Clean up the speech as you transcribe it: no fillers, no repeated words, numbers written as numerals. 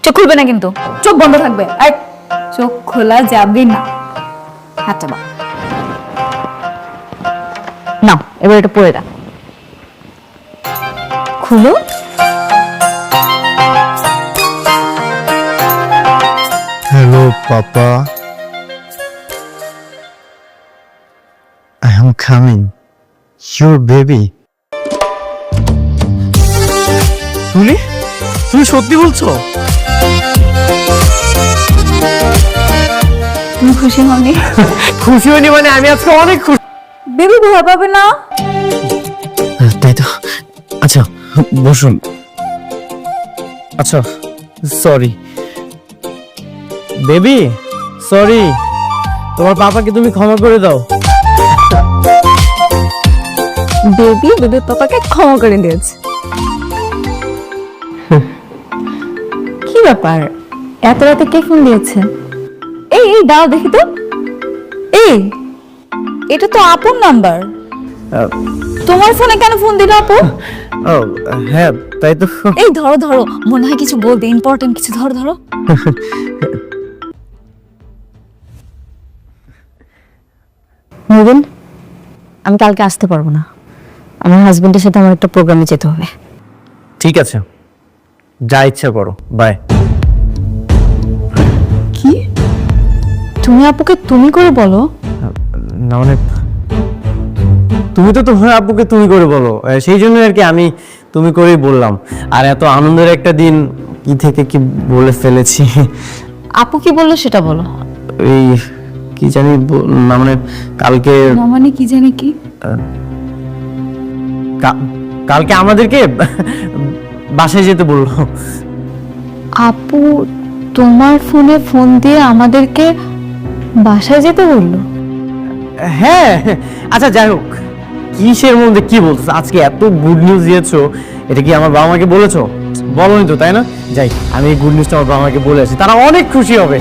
চোখ খুলবে না কিন্তু, চোখ বন্ধ থাকবে। এই চোখ খোলা যাবে না। হাতটা বা নাও, এবার এটা পরে দাও। খুলো। Hello, Papa. I am coming. Your baby. তুমি তুমি সত্যি বলছো? তুমি খুশি হওনি? খুশি হয়নি মানে আমি আজকে অনেক খুশি। বেবি ভয় পাবে না? তাই তো। আচ্ছা বসুন। আচ্ছা সরি বেবি, সরি। তোমার পাপাকে তুমি ক্ষমা করে দাও। বেবি বেবির পাপাকে ক্ষমা করে দিয়েছে। কি ব্যাপার, এত রাতে কে ফোন দিয়েছে? এই এই দাও দেখি তো। এই এটা তো আপুর নাম্বার, তোমার ফোনে কেন ফোন দিল আপু? ও হ্যাঁ তাই তো। এই ধরো ধরো, মনে হয় কিছু বলতে, ইম্পর্টেন্ট কিছু। ধরো ধরো। মুবিন, আমি কালকে আসতে পারবো না, আমার হাজবেন্ডের সাথে আমার একটা প্রোগ্রামে যেতে হবে। ঠিক আছে, যা ইচ্ছা করো, বাই। কি? তুমি আপুকে তুমি করে বলো? না মানে তুমি তো তোমার আব্বুকে তুমি করে বলো, সেই জন্য আর কি আমি তুমি করেই বললাম। আর এত আনন্দের একটা দিন কি থেকে কি বলে ফেলেছি। আপু কি বললো সেটা বলো। এই কি জানি না মানে কালকে না মানে কি জানি কি? কালকে আমাদেরকে বাসায় যেতে বললো। আপু তোমার ফোনে ফোন দিয়ে আমাদেরকে বাসায় যেতে বললো? হ্যাঁ আচ্ছা যাই হোক, কিসের মধ্যে কি বলছো? আজকে এত গুড নিউজ দিয়েছো, এটা কি আমার বাবা মাকে বলেছো? বলোনি তো, তাই না? যাই, আমি এই গুড নিউজটা আমার বাবা মাকে বলে আসি, তারা অনেক খুশি হবে।